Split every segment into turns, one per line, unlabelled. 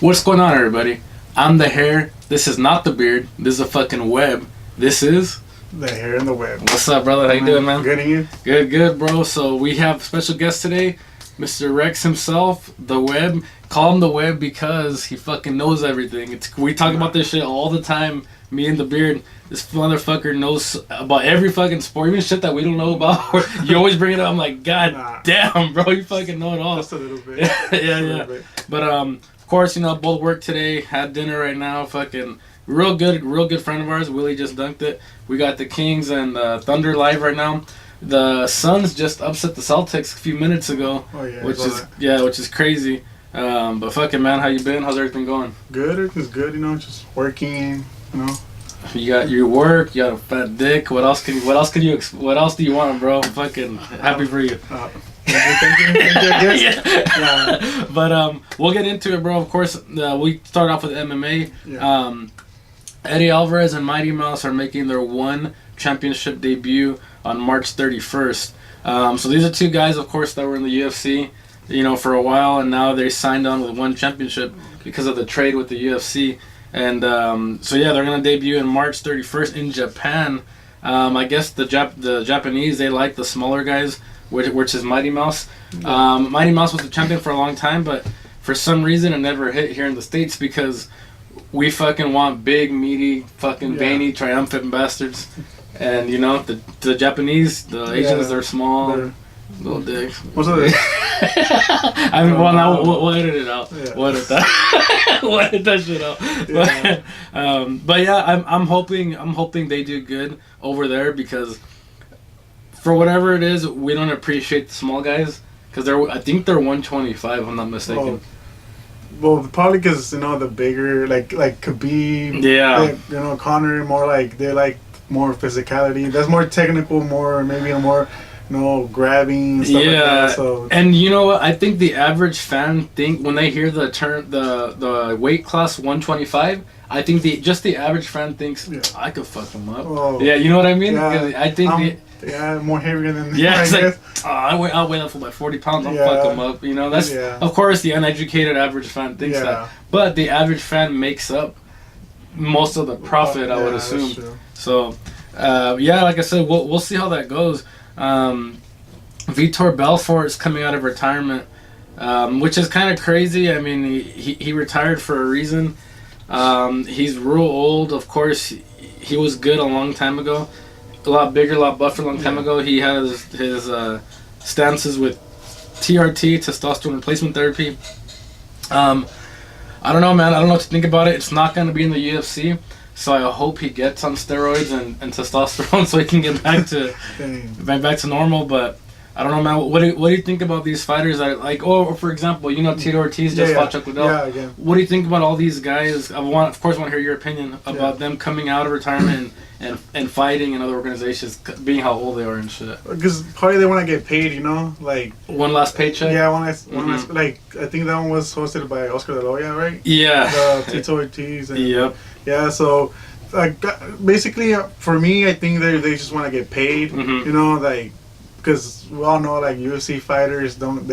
What's going on, everybody? I'm the hair. This is not the beard. This is a fucking web. This is
the hair and the web.
What's up, brother? How you doing, man?
Good, and you?
Good, bro. So we have a special guest today, Mr. Rex himself, the web. Call him the web because he fucking knows everything. We talk about this shit all the time. Me and the beard. This motherfucker knows about every fucking sport, even shit that we don't know about. You always bring it up. I'm like, God damn, bro, you fucking know it all.
Just a little bit.
yeah. But of course, both work today. Had dinner right now. Fucking real good friend of ours. Willie just dunked it. We got the Kings and Thunder live right now. The Suns just upset the Celtics a few minutes ago.
Oh yeah.
Which is crazy. But fucking man, how you been? How's everything going?
Good. Everything's good. Just working.
You got your work. You got a fat dick. What else do you want, bro? I'm fucking happy for you.
Thank you.
Yeah. But we'll get into it, bro. Of course, we start off with MMA.
Yeah.
Eddie Alvarez and Mighty Mouse are making their one championship debut on March 31st. So these are two guys, of course, that were in the UFC, for a while, and now they signed on with one championship because of the trade with the UFC. And they're gonna debut in March 31st in Japan. I guess the Japanese, they like the smaller guys, which is Mighty Mouse. Mighty Mouse was the champion for a long time, but for some reason it never hit here in the States because we fucking want big, meaty, fucking veiny, triumphant bastards. And the Japanese, the Asians, they're small. Little dicks.
What's up?
I mean, well, now we'll edit it out.
Yeah.
We'll edit that. We'll edit that shit out.
Yeah.
But yeah, I'm hoping they do good over there because for whatever it is, we don't appreciate the small guys because I think they're 125. If I'm not mistaken.
Well, probably because the bigger like Khabib.
Yeah.
Conor more like they like more physicality. That's more technical. More grabbing and stuff like that. So.
And you know what? I think the average fan when they hear the term the weight class 125, I think the average fan thinks I could fuck him up.
Oh.
Yeah, you know what I mean?
Yeah.
I think
more heavier than
it's like I'll weigh up for like 40 pounds. I'll fuck him up. That's of course the uneducated average fan thinks that, but the average fan makes up most of the profit. I would assume. So, like I said, we'll see how that goes. Vitor Belfort is coming out of retirement, which is kind of crazy. I mean, he retired for a reason. He's real old. Of course, he was good a long time ago. A lot bigger, a lot buffer a long time ago. He has his stances with TRT, testosterone replacement therapy. I don't know, man. I don't know what to think about it. It's not going to be in the UFC. So I hope he gets on steroids and testosterone so he can get back to normal. But I don't know, man. What do you think about these fighters that for example, Tito Ortiz just fought Chuck Liddell.
Yeah, again.
What do you think about all these guys? Of course, want to hear your opinion about them coming out of retirement and fighting in other organizations, being how old they are and shit.
Because probably they want to get paid, like
one last paycheck.
Yeah, one last. I think that one was hosted by Oscar De La Hoya, right?
Yeah.
Tito Ortiz. And,
yep.
Yeah, so basically for me, I think they just want to get paid. Because we all know UFC fighters don't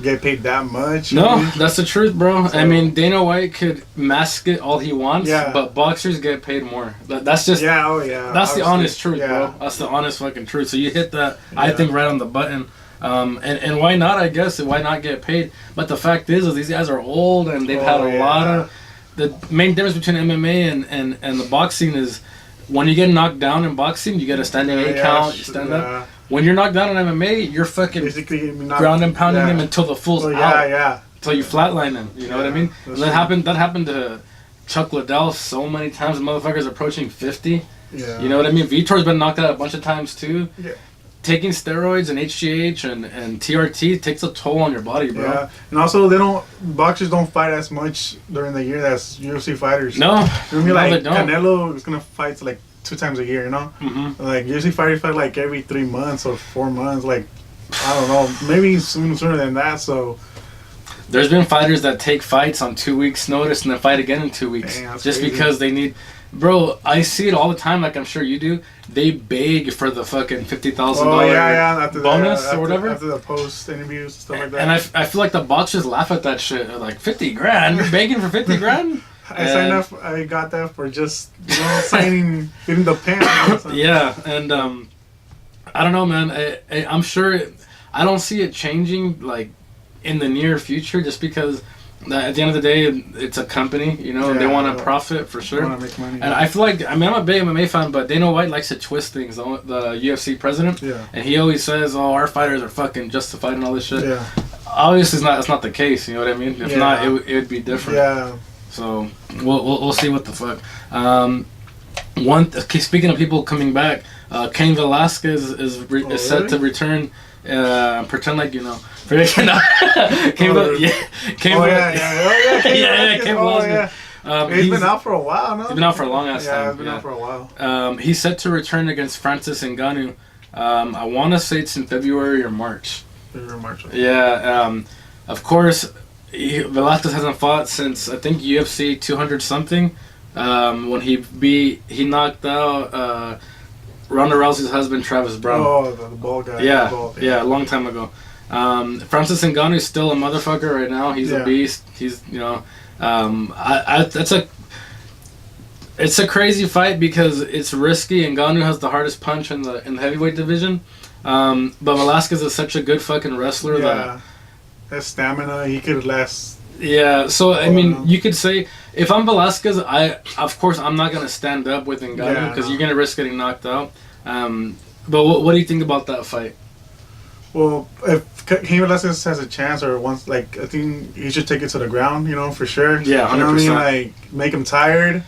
get paid that much.
No, that's the truth, bro. So, I mean, Dana White could mask it all he wants, but boxers get paid more. That's just that's obviously the honest truth, bro. That's the honest fucking truth. So you hit that, I think, right on the button. And why not? I guess why not get paid? But the fact is these guys are old and they've had a lot of. The main difference between MMA and the boxing is when you get knocked down in boxing, you get a standing 8 count, you stand up. When you're knocked down in MMA, you're fucking basically ground and pounding him until the fool's out. Until you flatline him. You know what I mean? And that happened to Chuck Liddell so many times. The motherfucker's approaching 50. Yeah. You know what I mean? Vitor's been knocked out a bunch of times too. Yeah. Taking steroids and HGH and TRT takes a toll on your body, bro. Yeah, and also boxers don't fight as much during the year as UFC fighters. No,
they don't. Canelo is gonna fight 2 times a year,
Mm-hmm.
UFC fighters fight every 3 months or 4 months. I don't know, maybe sooner than that. So
there's been fighters that take fights on 2 weeks' notice and then fight again in 2 weeks.
Dang,
just
crazy.
Because they need... Bro, I see it all the time, like I'm sure you do. They beg for the fucking $50,000 bonus or whatever.
After the post interviews and stuff like that.
And I feel like the boxers laugh at that shit. They're like, 50 grand? You're begging for 50 grand?
I got that for just, signing, getting the pen.
Yeah, and I don't know, man. I'm sure... I don't see it changing, like, in the near future, just because at the end of the day, it's a company, they want to profit for sure.
They want to make money.
And I feel like, I'm a big MMA fan, but Dana White likes to twist things, the UFC president.
Yeah.
And he always says, our fighters are fucking justified and all this shit.
Yeah.
Obviously, it's not the case, you know what I mean? If not, it would be different.
Yeah.
So, we'll see what the fuck. Speaking of people coming back, Cain Velasquez is set to return. Pretend like you know. Cain Velasquez.
He's been out for a while, no?
He's been out for a long ass time.
Yeah, he's been out for a while.
He's set to return against Francis Ngannou. I want to say it's in February or March.
March.
Yeah. Of course, Velasquez hasn't fought since I think UFC 200 something. When he knocked out Ronda Rousey's husband, Travis Brown.
Oh, the bald guy.
Yeah, a long time ago. Francis Ngannou is still a motherfucker right now. He's a beast. He's, it's a crazy fight because it's risky. Ngannou has the hardest punch in the heavyweight division. But Velasquez is such a good fucking wrestler that
his stamina, he could last.
Yeah, so I mean, you could say if I'm Velasquez, of course I'm not gonna stand up with Ngannou because you're gonna risk getting knocked out. But what do you think about that fight?
Well, if Cain Velasquez has a chance, or once, I think he should take it to the ground, for sure.
Yeah, 100%.
You know what I mean? Make him tired.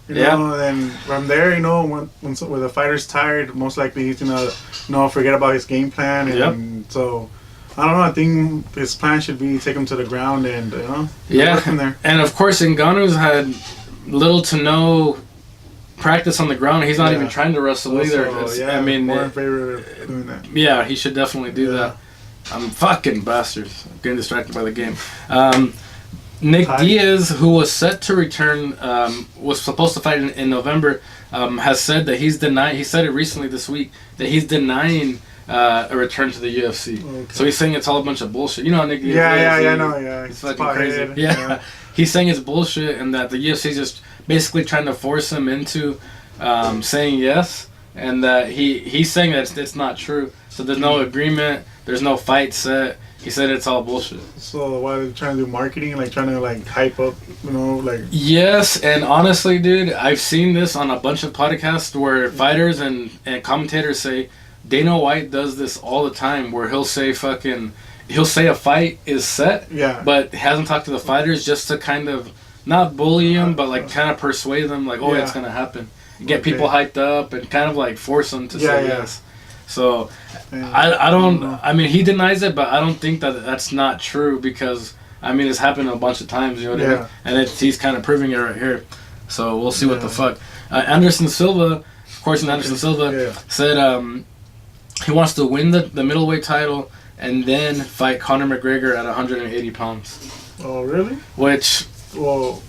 You know, and then from there, when the fighter's tired, most likely he's gonna, forget about his game plan, and so. I don't know. I think his plan should be take him to the ground and work from there. And
of course, Ngannou's had little to no practice on the ground. He's not even trying to wrestle either.
I mean, more in favor of doing that.
Yeah, he should definitely do that. I'm fucking bastards. I'm getting distracted by the game. Nick Diaz, who was set to return, was supposed to fight in November, has said that he's denying. He said it recently this week that he's denying. A return to the UFC. Okay. So he's saying it's all a bunch of bullshit. You know how Nick Diaz
is? I know. Yeah,
he's fucking crazy. Yeah. He's saying it's bullshit and that the UFC is just basically trying to force him into saying yes, and that he's saying that it's not true. So there's no agreement. There's no fight set. He said it's all bullshit.
So why are they trying to do marketing? Trying to hype up,
Yes, and honestly, dude, I've seen this on a bunch of podcasts where fighters and commentators say. Dana White does this all the time where he'll say a fight is set, but hasn't talked to the fighters just to kind of not bully them, but kind of persuade them it's gonna happen. Get people hyped up and kind of force them to say yes. So I don't. I mean, he denies it, but I don't think that's not true because it's happened a bunch of times. You know what I mean? And he's kind of proving it right here. So we'll see what the fuck. Anderson Silva, of course, Anderson Silva said. He wants to win the middleweight title and then fight Conor McGregor at 180 pounds.
Oh, really?
Which...
Well,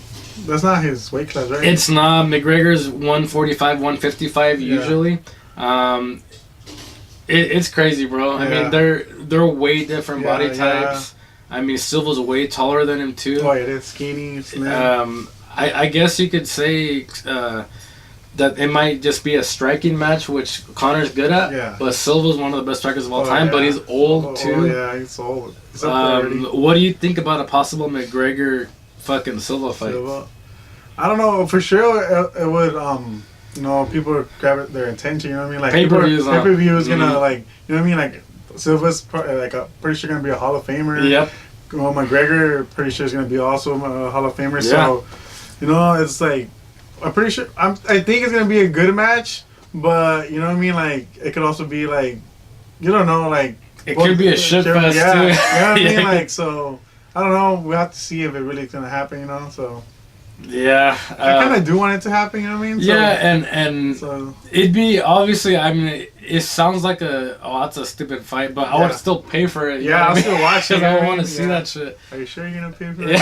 that's not his weight class, right?
It's not. McGregor's 145, 155 usually. It's crazy, bro. I mean, they're way different body types. I mean, Silva's way taller than him, too.
Oh, it is skinny, slim.
I guess you could say... that it might just be a striking match, which Conor's good at, but Silva's one of the best strikers of all time, but he's old too.
Oh, yeah, he's old. He's up there
what do you think about a possible McGregor fucking Silva fight?
I don't know, for sure it would, people grab their attention, you know what I mean? Pay-per-view is gonna, you know what I mean? Silva's pretty sure gonna be a Hall of Famer.
Yep.
Well, McGregor, pretty sure is gonna be also a Hall of Famer, so, it's I'm pretty sure. I think it's gonna be a good match, but you know what I mean. It could also be you don't know. It
could be a shit fest too.
You know what I mean. So I don't know. We will have to see if it really is gonna happen. So
Yeah,
I kind of do want it to happen. You know what I mean? So,
yeah, and so. It'd be obviously. I mean, it sounds like that's a stupid fight, but I would still pay for it.
Yeah, I'll still watch it.
I want to see that shit.
Are you sure you're gonna pay for
it?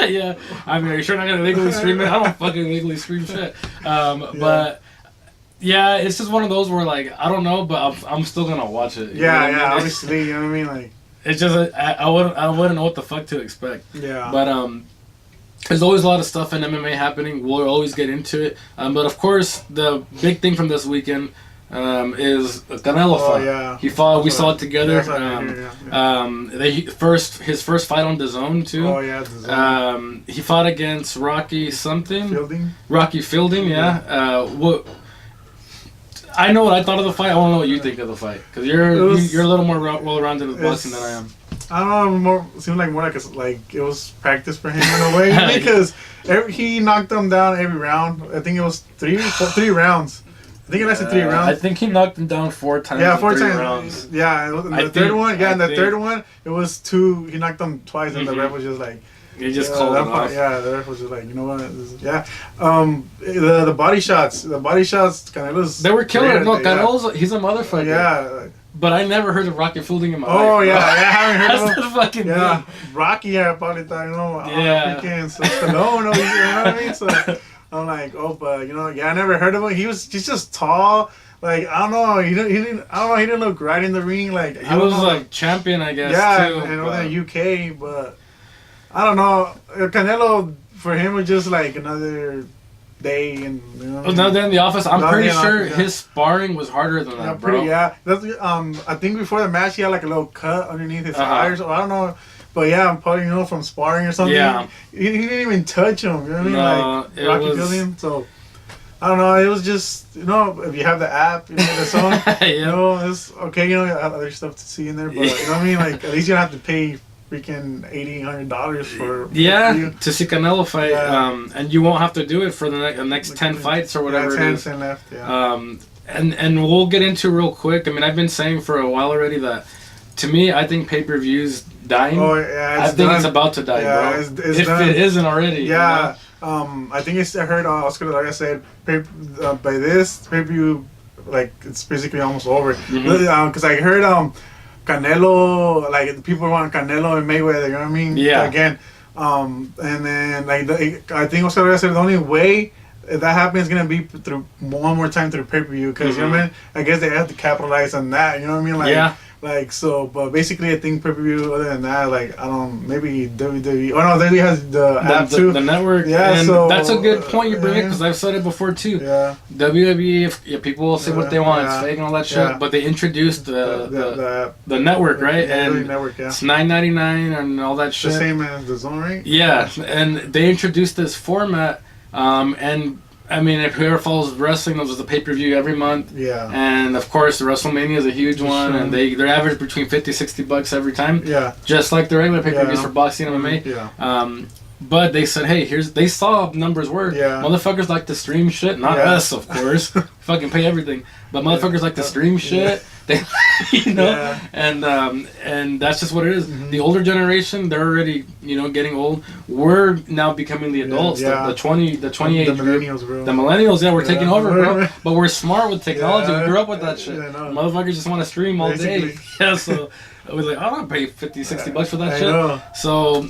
Yeah. I mean, are you sure you're not gonna legally stream it? I don't fucking legally stream shit. But. Yeah, it's just one of those where, like, I don't know, but I'm still gonna watch it.
Yeah, obviously, you know what I mean? Like,
it's just, I wouldn't know what the fuck to expect.
Yeah.
But, there's always a lot of stuff in MMA happening. We'll always get into it. But, of course, the big thing from this weekend is Canelo fight.
Yeah.
He fought, we saw it together. His first fight on DAZN, too.
Oh, yeah, DAZN.
He fought against Rocky something.
Fielding?
Rocky Fielding, yeah. I know what I thought of the fight. I want to know what you think of the fight, because you're a little more well-rounded with boxing than I am.
I don't know. Seemed like more like it was practice for him in a way, because he knocked him down every round. I think it was three rounds. I think it lasted 3 rounds.
I think he knocked him down 4 times.
Yeah, 4 times. Rounds. Yeah, in the third one. Yeah, in the third one, it was 2. He knocked him twice, and the ref was just like.
He just called it off.
Yeah, the ref was just like, you know what? The body shots, Canelo's.
They were killer. No, Canelo's, he's a motherfucker.
Yeah.
But I never heard of Rocky Fielding in my life.
Oh, yeah, I haven't heard of him.
That's the fucking
thing. Rocky, I probably thought, freaking Stallone, you know what I mean? So I'm like, but, I never heard of him. He's just tall. Like, I don't know, he didn't look right in the ring. Like,
he was like champion, I guess.
Yeah, too, and over in the UK, but. I don't know. Canelo, for him, was just like another day.
Another day in the office. I'm pretty sure his sparring was harder than that, bro.
That's, I think before the match, he had like a little cut underneath his eyes. So I don't know. But yeah, probably, from sparring or something.
Yeah.
He didn't even touch him. You know what I mean? Like, Rocky Fielding. So, I don't know. It was just, if you have the app, the song, it's okay. Other stuff to see in there. But, you know what I mean? Like, at least you don't have to pay freaking $100 for
to see Canelo fight, and you won't have to do it for the next 10 fights or whatever.
10 left.
And we'll get into real quick. I mean, I've been saying for a while already that to me, I think pay-per-view's dying.
Oh yeah,
I think it's about to die, bro.
It's
if done. It isn't already.
Yeah. I think I heard Oscar De La Hoya said by this pay-per-view, like it's basically almost over. Because I heard Canelo, like people want Canelo and Mayweather, you know what I mean?
Yeah.
Again, and then I think Oscar said the only way that happens is gonna be through one more time through pay-per-view, because you know what I mean. I guess they have to capitalize on that. You know what I mean? Like, Like, so, but basically, I think pay-per-view, other than that, like, I don't, maybe WWE, oh no, WWE has the app too.
The network.
Yeah,
and
so.
That's a good point you bring it, because I've said it before too.
Yeah.
WWE, if people will say what they want, it's fake and all that shit, but they introduced the network, right?
And network,
it's $9.99 and all that shit.
The same as the Zone, right?
Yeah, and they introduced this format, and I mean, if whoever follows wrestling, there was a pay-per-view every month.
Yeah.
And of course, WrestleMania is a huge one, and they're average between $50-$60 every time.
Yeah.
Just like the regular pay-per-views for boxing and MMA.
Yeah.
But they said, hey, they saw numbers work.
Yeah.
Motherfuckers like to stream shit, not us, of course. Fucking pay everything. But motherfuckers like to stream shit. They, and that's just what it is. Mm-hmm. The older generation, they're already, getting old. We're now becoming the adults, the 20 age
millennials, bro.
The millennials, we're taking over, bro. But we're smart with technology. We grew up with that shit. Motherfuckers just want to stream all day. Yeah, so I was like, I don't pay $50-$60 for that shit. So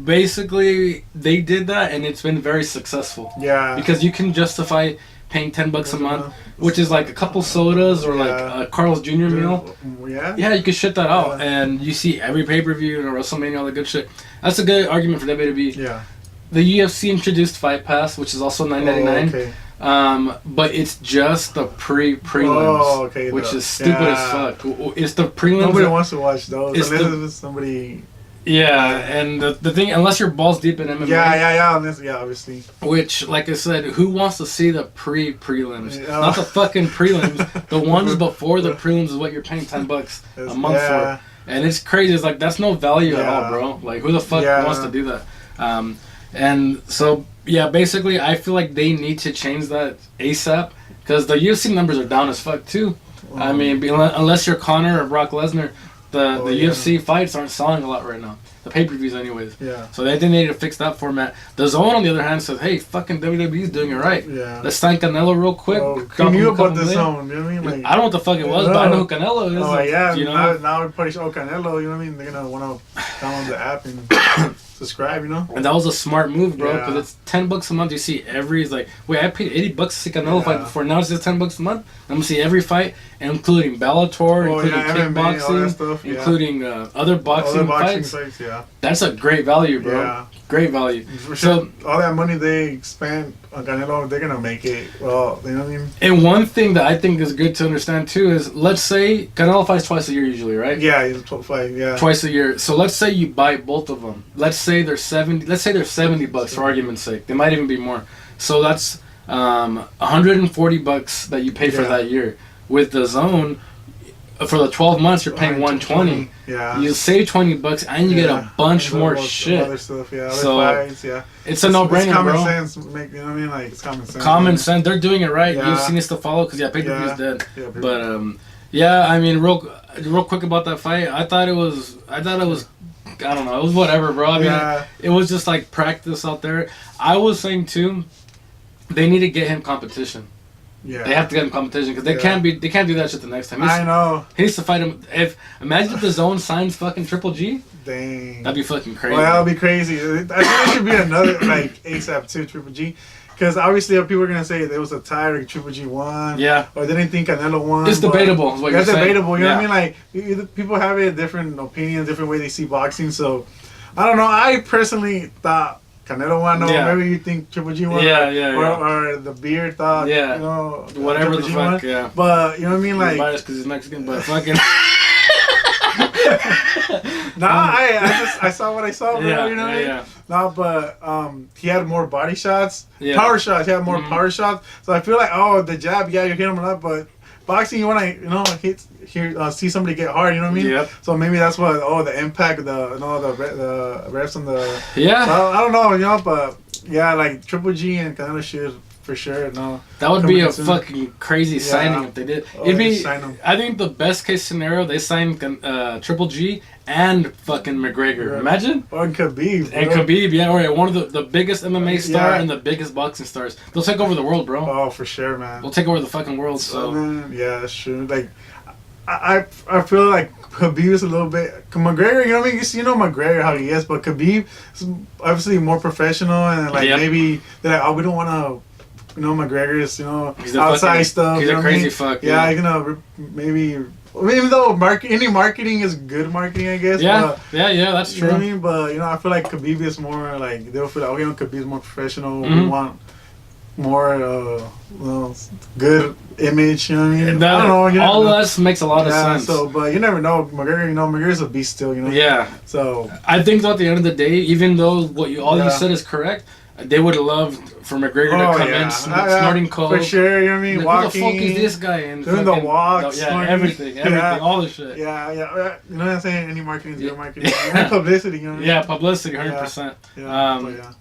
basically, they did that, and it's been very successful.
Yeah.
Because you can justify paying $10 a month, which is like a couple sodas or like a Carl's Jr. meal. Yeah, you can shit that out, and you see every pay-per-view and WrestleMania, all that good shit. That's a good argument for WWE.
Yeah.
The UFC introduced Fight Pass, which is also $9.99.
Okay.
But it's just the prelims, which is stupid as fuck. It's the prelims.
Nobody wants to watch those unless it's somebody.
Yeah, and the thing, unless you're balls deep in MMA.
Yeah, obviously.
Which, like I said, who wants to see the prelims? Not the fucking prelims. The ones before the prelims is what you're paying $10 a month for. And it's crazy. It's like, that's no value at all, bro. Like, who the fuck wants to do that? And so, basically, I feel like they need to change that ASAP, because the UFC numbers are down as fuck, too. I mean, unless you're Conor or Brock Lesnar, the UFC fights aren't selling a lot right now. the pay-per-views anyways.
Yeah.
So they think they need to fix that format. The Zone, on the other hand, says, hey, fucking WWE's doing it right.
Yeah.
Let's sign Canelo real quick.
Who knew about the Zone? You know what I mean? Like,
I don't know what the fuck it was, but I know who Canelo is.
Oh, yeah.
You know?
Now we probably show Canelo, you know what I mean? They're going to want to download the app and subscribe, you know?
And that was a smart move, bro, because
Yeah.
it's $10 a month. You see every, it's like, wait, I paid $80 to see Canelo fight before. Now it's just $10 a month. I'm going to see every fight, including Bellator, including kickboxing,
stuff,
including other boxing fights.
Yeah.
That's a great value, bro.
Yeah.
Great value.
For sure, all that money they spend on Canelo, they're going to make it. Well, you know what I mean?
And one thing that I think is good to understand, too, is let's say Canelo fights twice a year usually, right?
Yeah, he's a 12-5, yeah.
Twice a year. So let's say you buy both of them. Let's say they're $70 for argument's sake. They might even be more. So that's $140 that you pay for that year. With the Zone, for the 12 months, you're paying $120.
Yeah.
You save $20 and you get a bunch more shit.
Other stuff, yeah. Other
so
fights, yeah.
It's a no-brainer,
it's common
bro.
Sense, you know what I mean? Like, it's common sense.
Common sense. They're doing it right.
Yeah.
UFC needs to follow because pay-per-view's dead.
Yeah,
but yeah, I mean, real quick about that fight. I thought it was. I don't know. It was whatever, bro. I mean, it was just like practice out there. I was saying too, they need to get him competition.
Yeah.
They have to get him competition because they can't do that shit the next time.
I know.
He needs to fight him. Imagine if the Zone signs fucking Triple G.
Dang.
That'd be fucking crazy.
Well, that'd be crazy. I think there should be another like ASAP 2 Triple G. Because obviously people are going to say there was a tie or Triple G won.
Yeah.
Or they didn't think Canelo won.
It's debatable is what you're saying.
It's debatable. You know what I mean? Like, people have a different opinions, different way they see boxing. So, I don't know. I personally thought Canelo won. Maybe you think Triple G won. Or the Beard thought, you know,
whatever
Triple
the
G
fuck,
won. But, you know what I mean? Like,
biased because he's Mexican, but fucking...
I saw what I saw, bro. You know what I mean? No, but he had more body shots, power shots. He had more power shots. So I feel like, the jab, you hit him a lot, but boxing, you want to, see somebody get hard. You know what I mean?
Yep.
So maybe that's what. The impact, the refs on the.
Yeah.
So I don't know, you know, but yeah, like Triple G and Canelo should. For sure, no.
That would be a fucking crazy signing if they did. It'd be. I think the best case scenario they sign Triple G and fucking McGregor. Imagine.
Or Khabib.
And Khabib, or one of the biggest MMA star and the biggest boxing stars. They'll take over the world, bro.
Oh, for sure, man.
They'll take over the fucking world. So
man, yeah, that's true. Like, I feel like Khabib is a little bit McGregor. You know what I mean? You know McGregor how he is, but Khabib is obviously more professional and maybe they're like, we don't want to. You know, McGregor is, outside stuff.
He's a crazy fuck.
Yeah, he's gonna maybe. Even though any marketing is good marketing, I guess.
Yeah, that's true.
You know what I mean? But, I feel like Khabib is more like, they'll feel like, Khabib is more professional. We want more good image, you know what I mean?
I don't know. All of this makes a lot of sense.
So, but you never know. McGregor, McGregor's a beast still,
Yeah.
So.
I think at the end of the day, even though you said is correct, they would have loved for McGregor to come in snorting coke.
For sure, you know what I mean?
Like,
walking.
Who the fuck is this guy? And
doing the walks.
Everything, all the shit.
Yeah. You know what I'm saying? Any marketing is good marketing. And publicity, you know what I mean?
Yeah, publicity, 100%.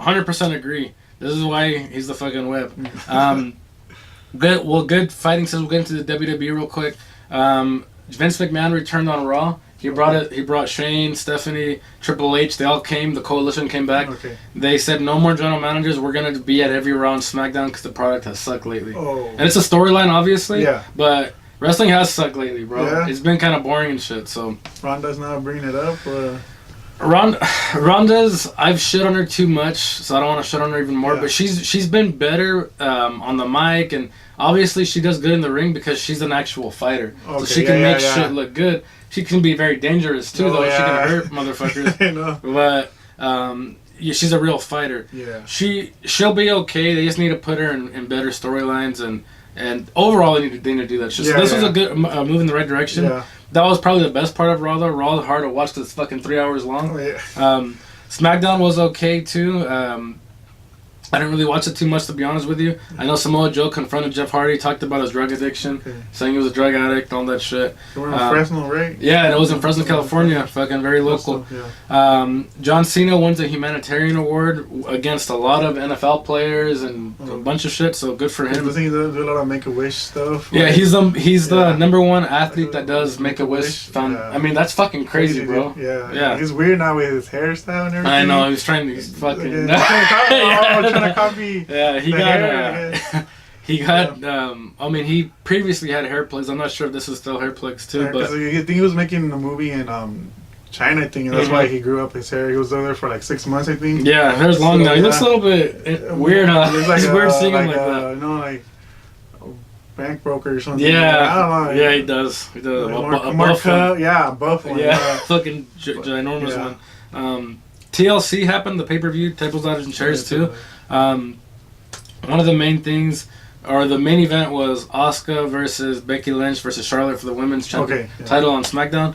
100% agree. This is why he's the fucking whip. Good fighting says we'll get into the WWE real quick. Vince McMahon returned on Raw. He brought Shane, Stephanie, Triple H. They all came. The coalition came back.
Okay.
They said no more general managers. We're gonna be at every Raw and SmackDown because the product has sucked lately.
Oh.
And it's a storyline, obviously.
Yeah.
But wrestling has sucked lately, bro.
Yeah.
It's been kind of boring and shit. So.
Ronda's not bringing it up.
Ronda's, I've shit on her too much, so I don't want to shit on her even more.
Yeah.
But she's been better on the mic, and obviously she does good in the ring because she's an actual fighter. Okay. So she can make shit look good. She can be very dangerous too, though. Yeah. She can hurt motherfuckers.
I know.
But she's a real fighter.
Yeah.
She'll be okay. They just need to put her in better storylines and overall they need to do that shit. So this was a good move in the right direction.
Yeah.
That was probably the best part of Raw, though. Raw was hard to watch because it's fucking 3 hours long.
Oh, yeah.
SmackDown was okay, too. I didn't really watch it too much, to be honest with you. I know Samoa Joe confronted Jeff Hardy, talked about his drug addiction, saying he was a drug addict, all that shit.
They were in Fresno, right?
Yeah, and it was in Fresno, California. Fucking very local. John Cena wins a humanitarian award against a lot of NFL players and a bunch of shit, so good for him.
Doesn't he do a lot of Make-A-Wish stuff?
Yeah, he's the number one athlete that does Make-A-Wish. I mean, that's fucking crazy, bro.
Yeah. He's weird now with his hairstyle and everything.
I know, he's trying to fucking...
trying to copy.
Yeah, he got. He got. I mean, he previously had hair plugs. I'm not sure if this is still hair plugs too, but
I think he was making a movie in China, I think, and that's why he grew up his hair. He was there for like 6 months, I think.
Yeah, hair's long now. He looks a little bit weird. It's weird seeing him like that.
You know, like bank broker or something.
Yeah,
I don't know.
Yeah, he does. He does.
More cut. Yeah, buff one.
Yeah, fucking ginormous one. TLC happened, the pay-per-view, tables, ladders, and chairs too. One of the main things, or the main event, was Asuka versus Becky Lynch versus Charlotte for the women's title on SmackDown.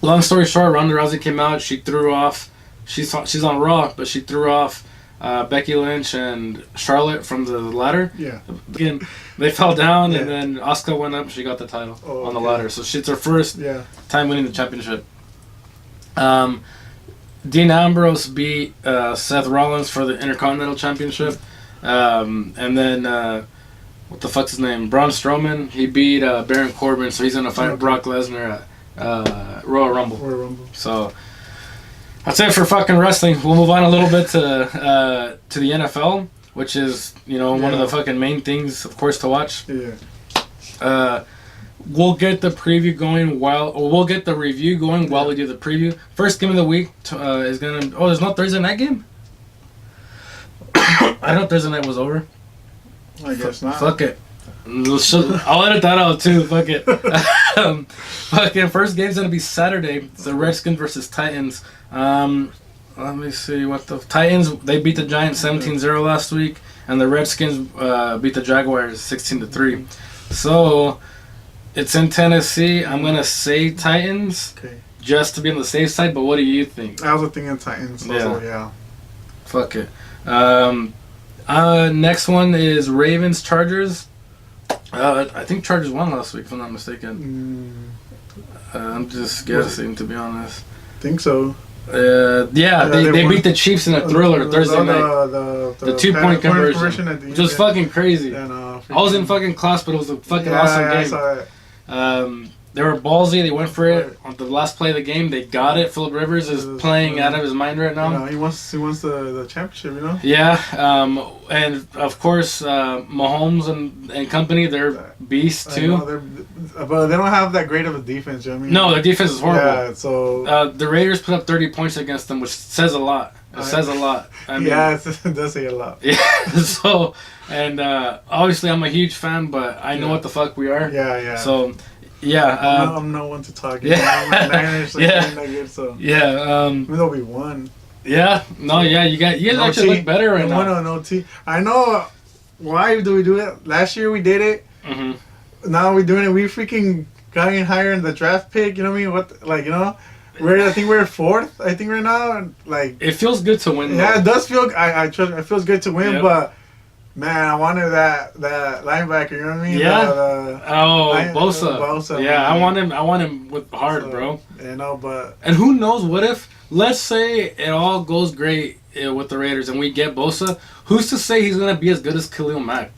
Long story short, Ronda Rousey came out. She threw off. She's on Raw, but she threw off Becky Lynch and Charlotte from the ladder.
Yeah.
Again, they fell down, and then Asuka went up. She got the title on the ladder. So it's her first time winning the championship. Dean Ambrose beat Seth Rollins for the Intercontinental Championship. And then, what the fuck's his name? Braun Strowman. He beat Baron Corbin, so he's going to fight Brock Lesnar at Royal Rumble. So, that's it for fucking wrestling. We'll move on a little bit to the NFL, which is, one of the fucking main things, of course, to watch.
Yeah.
We'll get the preview going we'll get the review going while we do the preview. First game of the week is gonna. Oh, there's no Thursday night game. I thought Thursday night was over.
I guess not.
Fuck it. I'll edit that out too. Fuck it. Fucking first game's gonna be Saturday. It's the Redskins versus Titans. Let me see what the Titans. They beat the Giants 17-0 last week, and the Redskins beat the Jaguars 16-3. So. It's in Tennessee. I'm going to say Titans just to be on the safe side, but what do you think?
I was thinking Titans. Yeah.
Fuck it. Next one is Ravens-Chargers. I think Chargers won last week, if I'm not mistaken. I'm just guessing, to be honest.
Think so.
They beat the Chiefs in a thriller Thursday night. The 2-point conversion, which was fucking crazy. I was in fucking class, but it was a fucking awesome game. I saw it. They were ballsy. They went for it on the last play of the game. They got it. Phillip Rivers is playing out of his mind right now.
He wants the championship.
Yeah, and of course Mahomes and company, they're beasts too.
But they don't have that great of a defense.
No, their defense is horrible.
Yeah, so
the Raiders put up 30 points against them, which says a lot. It says a lot.
It does say a lot.
Yeah. So, and obviously I'm a huge fan, but I know what the fuck we are.
Yeah.
So, yeah.
I'm no one to talk.
Niners,
not good, so.
Yeah.
Even though we won.
Yeah. No. Yeah. You guys actually look better right now.
No T. I know. Why do we do it? Last year we did it.
Mm-hmm.
Now we're doing it. We freaking got in higher in the draft pick. You know what I mean? I think we're fourth. I think right now,
it feels good to win.
Yeah, it does feel. I trust. It feels good to win, but man, I wanted that linebacker. You know what I mean?
Yeah. Bosa. Yeah, man. I want him with hard, bro.
But
and who knows? What if? Let's say it all goes great with the Raiders and we get Bosa. Who's to say he's gonna be as good as Khalil Mack?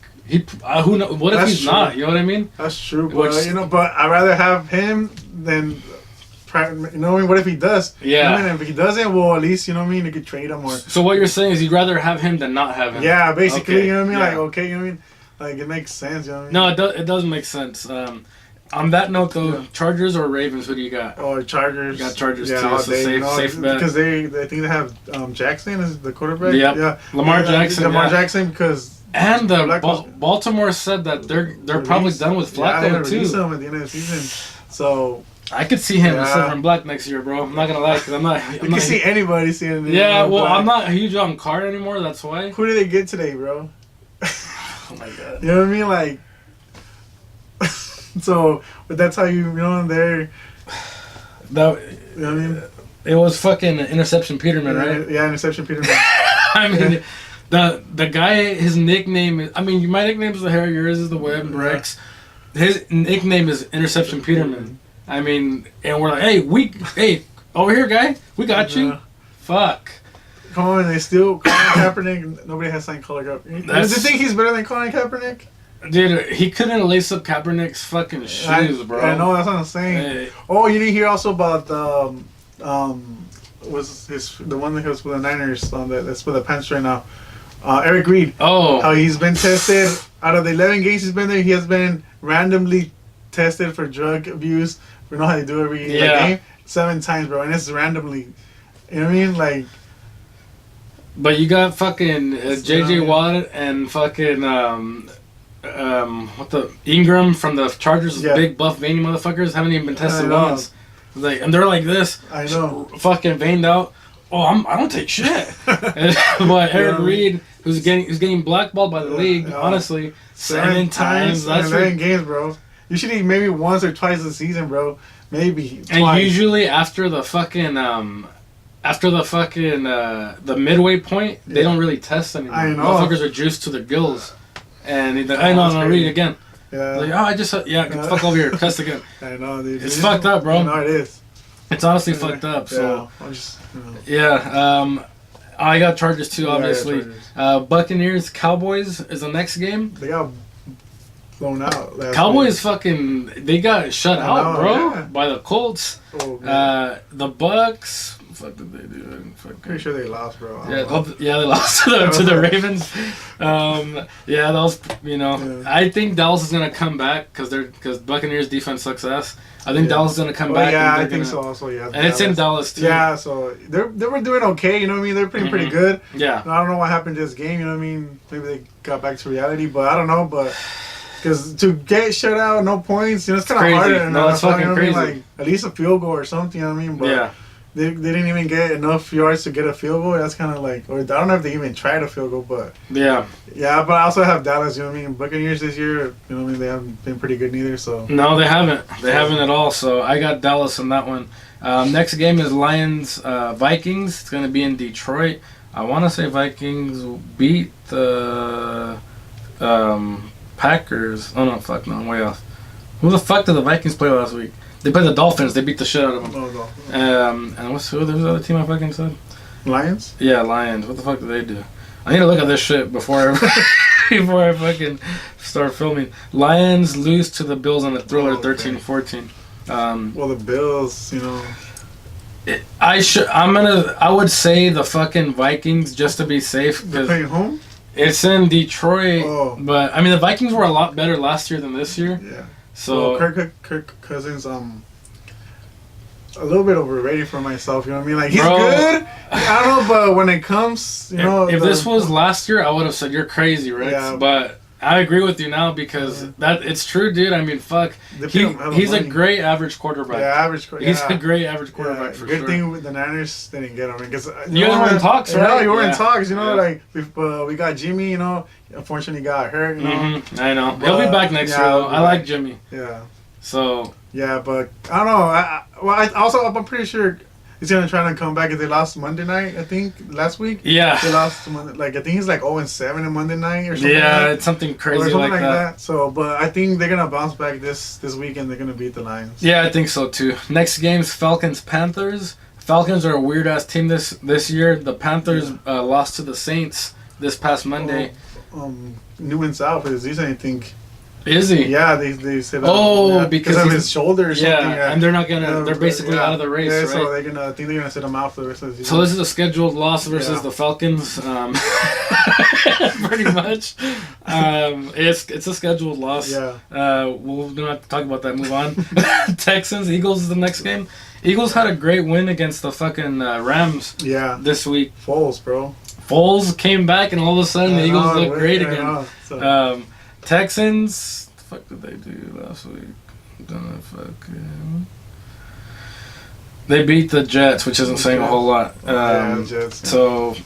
Who knows? What if he's not? You know what I mean?
That's true. But but I'd rather have him than. What if he does?
Yeah.
If he doesn't, well, at least, you could trade him or...
So what you're saying is you'd rather have him than not have him?
Yeah, basically, you know what I mean? Like, it makes sense, you know what I mean?
No, it does make sense. On that note, though, Chargers or Ravens, who do you got?
Oh, Chargers.
You got Chargers, too. It's a safe bet.
Because I think they have Jackson as the quarterback.
Yep.
Yeah.
Lamar Jackson,
because...
And Baltimore said that they're probably done with Flacco, too.
Release him at the end of the season. So...
I could see him in silver and black next year, bro. I'm not gonna lie, because I'm not.
You can see anybody seeing it.
Yeah, well, I'm not huge on Carr anymore. That's why.
Who did they get today, bro?
Oh my god.
You know what I mean? Like, so, but that's how they're.
That.
You know what I mean?
It was fucking Interception Peterman, right?
Yeah, Interception Peterman.
I mean, the guy, his nickname is. I mean, my nickname is the Hair. Yours is the Web. Rex. His nickname is Interception Peterman. I mean, and we're like, hey, over here, guy, we got you. Fuck.
Come on, they still Colin Kaepernick. Nobody has signed Colin Kaepernick. Do you think he's better than Colin Kaepernick?
Dude, he couldn't lace up Kaepernick's fucking shoes, bro.
I know, that's what I'm saying. Hey. Oh, you didn't hear also about the one that was with the Niners that's with the Pants right now. Eric Reed.
Oh.
How he's been tested out of the 11 games he's been there. He has been randomly tested for drug abuse. We know how they do every game 7 times, bro, and it's randomly. You know what I mean? Like.
But you got fucking J.J. Watt and fucking Ingram from the Chargers, big buff veiny motherfuckers haven't even been tested once. Like, and they're like this.
I know.
Fucking veined out. Oh, I don't take shit. But Eric Reed, who's getting blackballed by the league, honestly, 7 times.
That's 11 games, bro. You should eat maybe once or twice a season, bro. Maybe.
And twice. Usually after the fucking the midway point, they don't really test anymore.
I know.
Motherfuckers are juiced to their gills. And he's like, I know, read again.
Yeah.
Like, I just, fuck over here, test again.
I know, dude.
It's fucked up, bro.
I know it is.
It's honestly fucked up, so.
Yeah.
I got Chargers too, obviously. Buccaneers, Cowboys is the next game.
They got blown out.
Cowboys they got shut out, bro, by the Colts.
Oh,
the Bucks. What did they do?
Pretty sure they lost, bro.
They lost to the Ravens. That was I think Dallas is gonna come back because Buccaneers defense sucks ass. I think Dallas is gonna come back.
Yeah, I think so. Also,
and Dallas. It's in Dallas too.
Yeah, so they were doing okay. You know what I mean? They're pretty good.
Yeah.
I don't know what happened this game. You know what I mean? Maybe they got back to reality, but I don't know. But because to get shut out, no points, it's kind of hard.
No, it's fucking crazy.
Like at least a field goal or something. You know what I mean? But They didn't even get enough yards to get a field goal. That's kind of like, or I don't know if they even tried a field goal, but
yeah.
But I also have Dallas. You know what I mean? Buccaneers this year, you know what I mean? They haven't been pretty good neither. So
no, they haven't. They haven't at all. So I got Dallas on that one. Next game is Lions Vikings. It's gonna be in Detroit. I want to say Vikings beat the Packers. Oh no, fuck no, I'm way off. Who the fuck did the Vikings play last week? They played the Dolphins. They beat the shit out of them. And who's the other team I fucking said?
Lions?
Yeah, Lions. What the fuck did they do? I need to look at this shit before I fucking start filming. Lions lose to the Bills on a thriller, 13-14.
Well, the Bills,
I would say the fucking Vikings just to be safe.
They're playing home?
It's in Detroit, but I mean the Vikings were a lot better last year than this year.
Yeah.
So
Kirk Cousins, a little bit overrated for myself. You know what I mean? Like he's good. I don't know, but when it comes,
if this was last year, I would have said you're crazy, Rex. Yeah. But I agree with you now because that it's true, dude. I mean, fuck. He's a great average quarterback.
Yeah, average quarterback.
He's a great average quarterback for
good
sure.
Good thing with the Niners, they didn't get him because
you guys were in talks, right?
No, you were in talks. Like we got Jimmy. Unfortunately got hurt.
I know. He'll be back next year. Though. I like Jimmy.
Yeah.
So.
Yeah, but I don't know. I'm pretty sure he's gonna try to come back. If they lost Monday night, I think last week.
Yeah.
They lost Monday. I think he's 0-7 on Monday night or something.
Yeah, it's something crazy
something
like that.
So, but I think they're gonna bounce back this weekend. They're gonna beat the Lions.
Yeah, I think so too. Next game's Falcons-Panthers. Falcons are a weird ass team this year. The Panthers lost to the Saints this past Monday.
New and South is these I think.
Is he?
Yeah, they said that.
Because
of his shoulder or something.
Yeah, and they're not gonna. They're basically out of the race, right?
So they're gonna. I think they're gonna set him out for the rest of the season.
So this is a scheduled loss versus the Falcons. Pretty much. It's a scheduled loss.
Yeah.
We'll don't have to talk about that. Move on. Texans, Eagles is the next game. Eagles had a great win against the fucking Rams.
Yeah.
This week.
Foles, bro.
Foles came back, and all of a sudden the Eagles look great again. Texans, what the fuck did they do last week? They beat the Jets, which isn't saying a whole lot.
Jets.
So,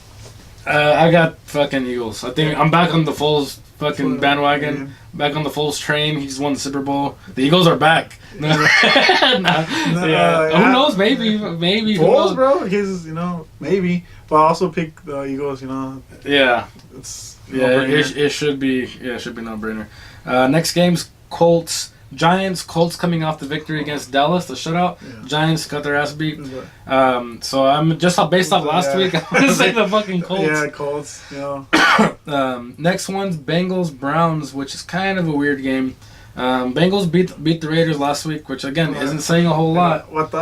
I got fucking Eagles. I think I'm back on the Foles fucking bandwagon. Back on the Foles train. He's won the Super Bowl. The Eagles are back. Who knows? Maybe.
Foles, bro. He's maybe. But I also pick the Eagles.
Yeah.
It's
it should be. Yeah, it should be no brainer. Next game's Colts. Giants, Colts coming off the victory against Dallas, the shutout. Yeah. Giants got their ass beat. So I'm just based off last week. I'm gonna say the fucking Colts.
Yeah, Colts.
Next one's Bengals Browns, which is kind of a weird game. Bengals beat the Raiders last week, which again isn't saying a whole lot.
What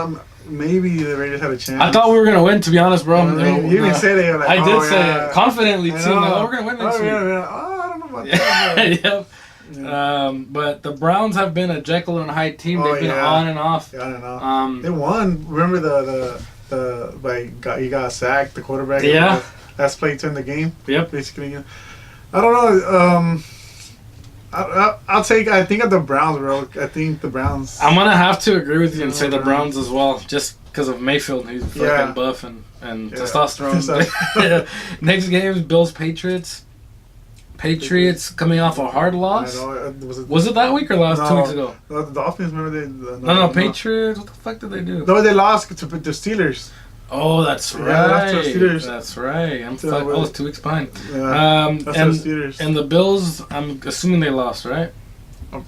maybe the Raiders had a chance.
I thought we were gonna win, to be honest, bro.
You even said it. Like,
I did say it confidently too. We're gonna win next week.
I don't know about that.
Yep. Yeah. But the Browns have been a Jekyll and Hyde team. They've been on and off.
They won. Remember he got sacked, the quarterback.
Yeah.
Last play to end the game.
Yep.
Basically, I don't know. I'll take. I think of the Browns, bro. I think the Browns.
I'm gonna have to agree with you and say the Browns as well, just because of Mayfield. He's fucking buff and testosterone. Next game is Bills Patriots. Patriots coming off a hard loss. Was it that week or 2 weeks ago?
The Dolphins, remember they?
No, Patriots. What the fuck did they do?
No, they lost to the Steelers.
Oh, that's right. That's right. I'm fucking. I was 2 weeks behind.
Yeah, that's the Steelers.
And the Bills, I'm assuming they lost, right?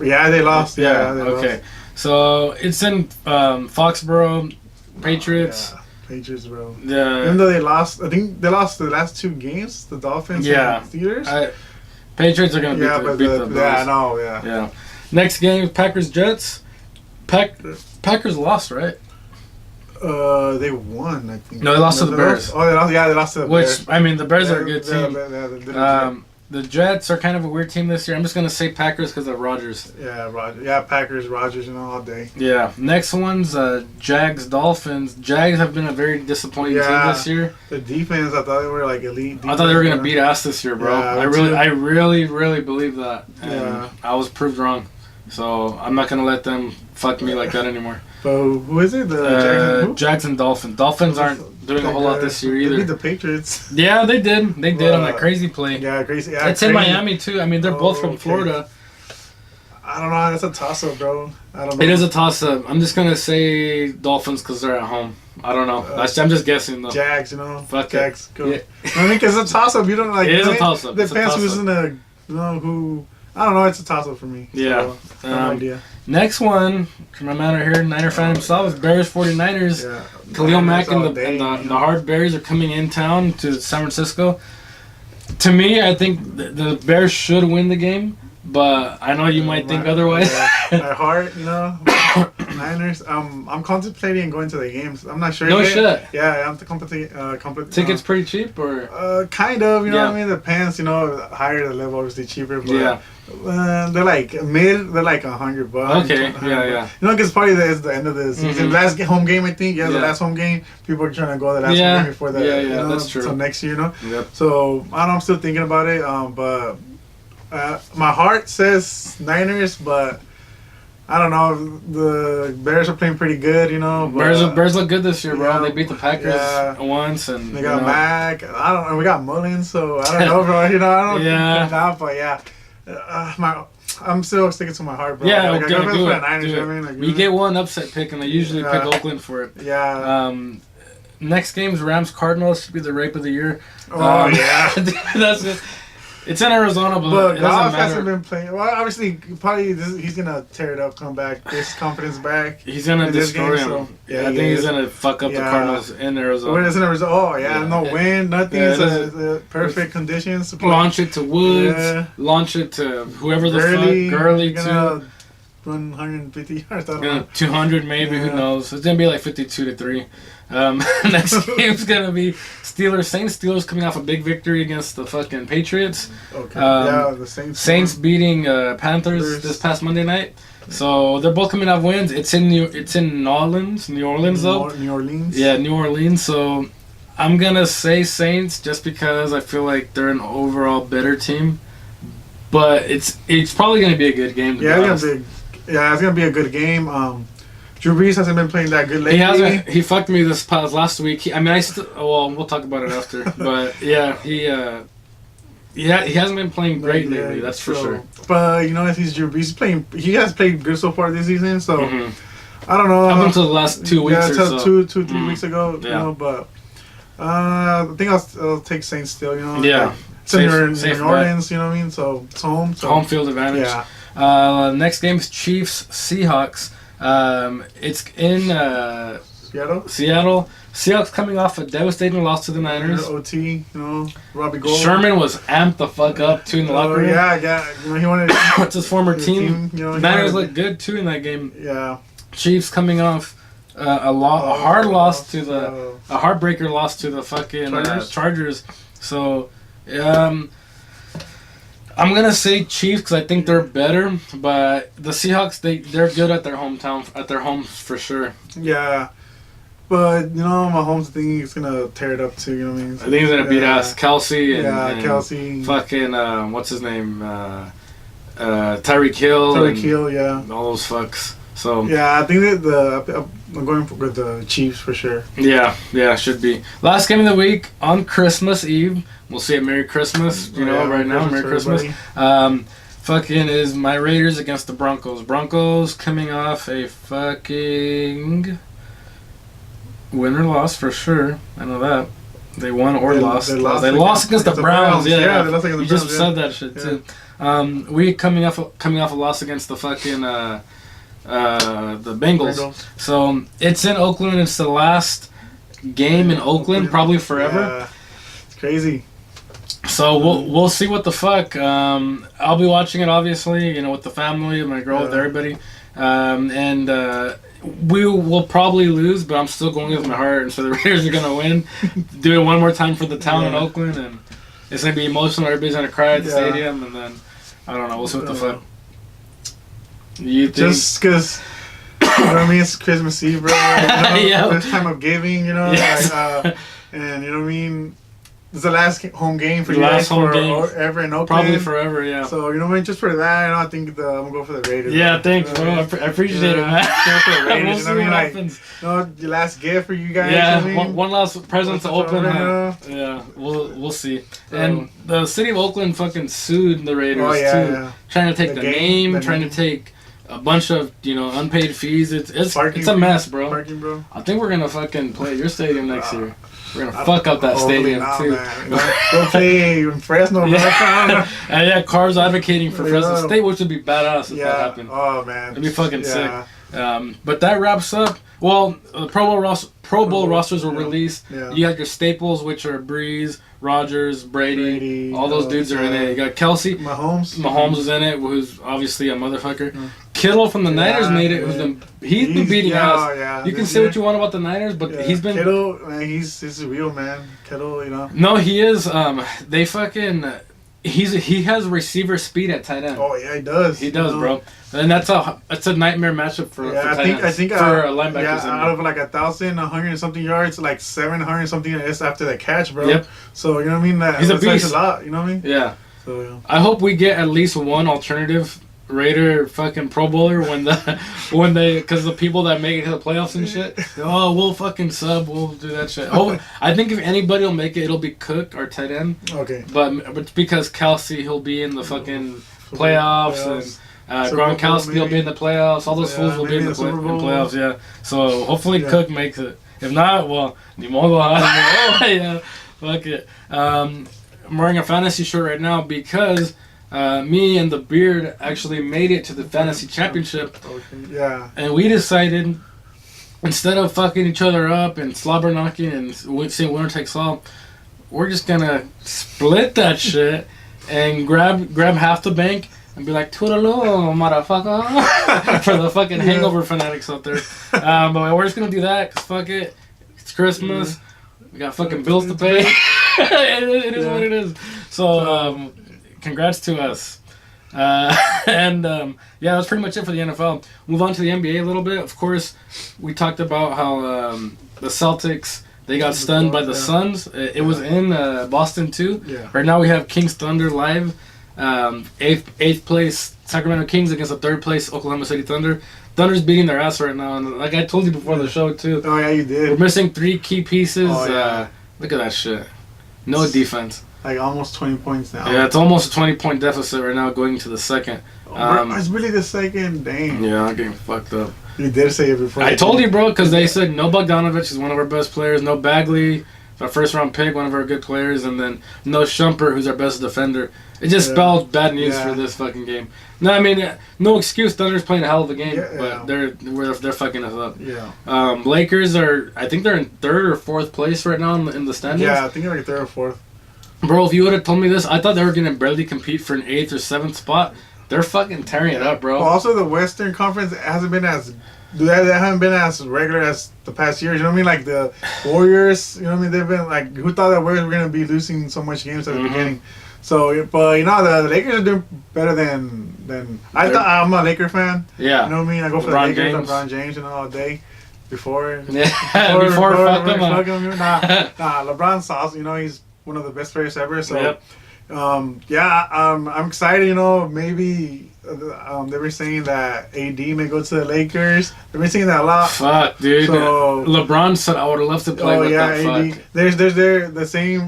Yeah, they lost. Yeah.
Okay. Lost. So it's in Foxborough. Patriots.
Oh, yeah. Patriots, bro.
Yeah.
Even though they lost, I think they lost the last 2 games. The Dolphins and the Steelers.
Patriots are gonna beat the Bills.
Yeah, I know. Yeah.
Next game, Packers Jets. Packers lost, right?
They won, I think.
No, they lost to the Bears.
They lost to the Bears.
Which, I mean, the Bears are a good team. The Jets are kind of a weird team this year. I'm just going to say Packers because of Rodgers.
Yeah, Packers, Rodgers, all day.
Yeah. Next one's Jags, Dolphins. Jags have been a very disappointing team this year.
The defense, I thought they were like elite defense.
I thought they were going to beat ass this year, bro. I really believe that. And I was proved wrong. So I'm not going to let them fuck me like that anymore.
But who is it? The
Jags and Dolphins. Dolphins aren't doing a whole lot this year either.
They beat the Patriots.
Yeah, they did. They did on that crazy play.
Yeah, crazy. Yeah,
it's in Miami too. I mean, they're both from Florida.
I don't know. That's a toss-up, bro. I don't know.
It is a toss-up. I'm just gonna say Dolphins because they're at home. I don't know. I'm just guessing though.
Jags,
Fuck
Jags. Go. Yeah. I mean, because it's a toss-up. You don't like.
It is a toss-up.
Depends who's in the. Who. I don't know. It's a toss-up for me.
Yeah.
So, no idea.
Next one, my man right here, Niner fan himself, is Bears 49ers. Yeah. Khalil Mack and the Hard Bears are coming in town to San Francisco. To me, I think the Bears should win the game, but I know you might think otherwise.
My heart, Niners. I'm contemplating going to the games. I'm not sure.
No shit.
Yeah, I'm contemplating.
Tickets pretty cheap, or
kind of. You know what I mean? Depends. Higher the level, obviously cheaper. But they're like mid. They're like $100.
Okay. Yeah.
Because probably it's the end of the season. Last home game, I think. The last home game. People are trying to go the last home game before that.
Yeah, that's true.
So next year,
Yep.
So I don't know. I'm still thinking about it. But my heart says Niners, but. I don't know. The Bears are playing pretty good, But,
Bears look good this year, bro. They beat the Packers once, and
they got Mac. I don't know. We got Mullins, so I don't know, bro. I don't. Yeah. But I'm still sticking to my heart, bro.
Yeah, I gotta do it. Niners, we get one upset pick, and they usually pick Oakland for it.
Yeah.
Next game's Rams Cardinals. Should be the rape of the year.
Oh yeah.
That's it. It's in Arizona, but it
Goff hasn't been playing. Well, obviously, he's gonna tear it up, come back, get his confidence back.
He's gonna destroy him. So, I think he's gonna fuck up the Cardinals in Arizona.
When it's in Arizona, no wind, nothing. It's perfect conditions.
Launch it to Woods. Launch it to whoever the fuck. Gurley too.
Run 150 yards.
200 maybe. Who knows? It's gonna be like 52-3. Next game's gonna be Saints. Steelers coming off a big victory against the fucking Patriots.
Okay. The Saints.
Saints beating Panthers this past Monday night. So they're both coming off wins. It's in New Orleans though.
New Orleans.
Yeah, New Orleans. So I'm gonna say Saints just because I feel like they're an overall better team. But it's probably gonna be a good game.
It's gonna be a good game. Drew Brees hasn't been playing that good lately.
He hasn't. He fucked me this past last week. Well, we'll talk about it after. But yeah, he hasn't been playing great lately. That's for sure.
But if he's Drew Brees, he has played good so far this season. So I don't know.
Up until the last 2 weeks or so.
3 weeks ago. But I think I'll take Saints still.
Yeah.
It's in New Orleans. You know what I mean? So it's home. So.
Home field advantage. Yeah. Next game is Chiefs Seahawks. It's in Seattle. Seahawks coming off a devastating loss to the Niners.
OT, Robbie Gould.
Sherman was amped the fuck up too in the locker room.
Yeah. He wanted.
It's his former team. Niners looked good too in that game.
Yeah.
Chiefs coming off a heartbreaker loss to the fucking Chargers. So, I'm gonna say Chiefs because I think they're better, but the Seahawks they're good at their homes for sure.
Yeah, but Mahomes thinking he's gonna tear it up too. You know what I mean?
I think he's gonna beat ass Kelsey and
Kelsey.
Fucking what's his name? Tyreek Hill.
Tyreek Hill, yeah.
All those fucks. So
yeah, I think that I'm going with the Chiefs for sure.
Yeah, should be. Last game of the week on Christmas Eve. We'll say a Merry Christmas, right now. Merry Christmas. Fucking is my Raiders against the Broncos. Broncos coming off a fucking win or loss for sure. I know that. They won or lost. They lost against the Browns. Yeah, they lost against the Browns. You just said that shit too. We coming off a loss against the fucking the Bengals. So it's in Oakland. It's the last game in Oakland, probably forever.
Yeah. It's crazy.
So we'll see what the fuck. I'll be watching it obviously, with the family, my girl, with everybody, and we will probably lose, but I'm still going with my heart, and so the Raiders are gonna win. Do it one more time for the town in Oakland, and it's gonna be emotional. Everybody's gonna cry at the stadium, and then I don't know. We'll see what the fuck. You think?
Just because, it's Christmas Eve, bro. This time of giving,
Yes.
and you know what I mean. It's the last home game for you guys ever in Oakland.
Probably forever, yeah.
So, just for that, I think I'm going to go for the Raiders.
Yeah, thanks, bro. I appreciate it, man.
For the Raiders, we'll see what happens. The last gift for you guys.
Yeah, one last present to open. Yeah, we'll see. And the city of Oakland fucking sued the Raiders, too. Yeah. Trying to take the name, trying to take a bunch of, unpaid fees. It's a mess, bro.
Parking, bro.
I think we're going to fucking play at your stadium next year. We're going to fuck up that stadium, too.
Man. Go play in Fresno, bro.
Yeah, Carr's advocating for Fresno State, which would be badass if that happened.
Oh, man.
It'd be fucking sick. But that wraps up. Well, the Pro Bowl rosters were released. Yeah. You got your staples, which are Breeze, Rodgers, Brady. All those dudes are in it. You got Kelsey. Mahomes is in it, who's obviously a motherfucker. Kittle from the Niners made it. He's been beating ass. Yeah, you can say what you want about the Niners, but he's been...
Kittle, man, he's a real man. Kittle,
No, he is. They fucking... He has receiver speed at tight end.
Oh yeah, he does.
He does, bro. And that's a nightmare matchup for tight ends.
I think
for linebackers.
Yeah, out of like 1,100 and something yards, like 700 something is after the catch, bro.
Yep.
So you know what I mean?
He's a beast.
A lot. You know what I mean?
Yeah.
So yeah.
I hope we get at least one alternative Raider fucking Pro Bowler because the people that make it to the playoffs and shit. Oh, we'll fucking sub. We'll do that shit. Oh, I think if anybody will make it, it'll be Cook, our tight end.
Okay.
But because Kelsey, he'll be in the fucking playoffs and Gronkowski will be in the playoffs. All those fools will be in the playoffs. Yeah. So hopefully Cook makes it. If not, well, ni modo. Yeah. Fuck it. I'm wearing a fantasy shirt right now because. Me and the Beard actually made it to the fantasy championship.
Yeah.
And we decided, instead of fucking each other up and slobber knocking and saying winner takes all, we're just gonna split that shit and grab half the bank and be like, toodaloo, motherfucker, for the fucking hangover fanatics out there. But we're just gonna do that because fuck it. It's Christmas. We got fucking bills to pay. It is what it is. So, congrats to us. That's pretty much it for the NFL. Move on to the NBA a little bit. Of course, we talked about how the Celtics, they got stunned by the Suns. It was in Boston too.
Yeah.
Right now we have Kings Thunder live. Eighth place Sacramento Kings against the third place Oklahoma City Thunder. Thunder's beating their ass right now, and like I told you before the show too.
Oh yeah, you did.
We're missing 3 key pieces.
Oh, yeah.
Look at that shit. No defense.
Like almost 20 points now.
Yeah, it's almost a 20-point deficit right now going into the second.
It's really the second. Dang.
Yeah, I'm getting fucked up.
You did say it before.
I told you, bro, because they said no Bogdanovich is one of our best players, no Bagley, our first round pick, one of our good players, and then no Shumpert, who's our best defender. It just spelled bad news for this fucking game. No, I mean, no excuse. Thunder's playing a hell of a game, but they're fucking us up.
Yeah.
Lakers I think they're in 3rd or 4th place right now in the standings.
Yeah, I think they're like 3rd or 4th.
Bro, if you would have told me this, I thought they were gonna barely compete for an 8th or 7th spot. They're fucking tearing it up, bro.
Well, also, the Western Conference hasn't been as they haven't been as regular as the past years. You know what I mean? Like the Warriors. You know what I mean? They've been like, who thought that Warriors were gonna be losing so much games at the beginning? So, but the Lakers are doing better than I thought. I'm a Laker fan.
Yeah.
You know what I mean? I go for
LeBron
the Lakers,
James.
LeBron James, all day. Before
fuck him.
Nah, LeBron's awesome. You know, he's one of the best players ever. So, I'm excited. You know, maybe they were saying that AD may go to the Lakers. They've been saying that a lot.
Fuck, dude. So, LeBron said I would have loved to play with that.
AD.
Fuck.
There's the same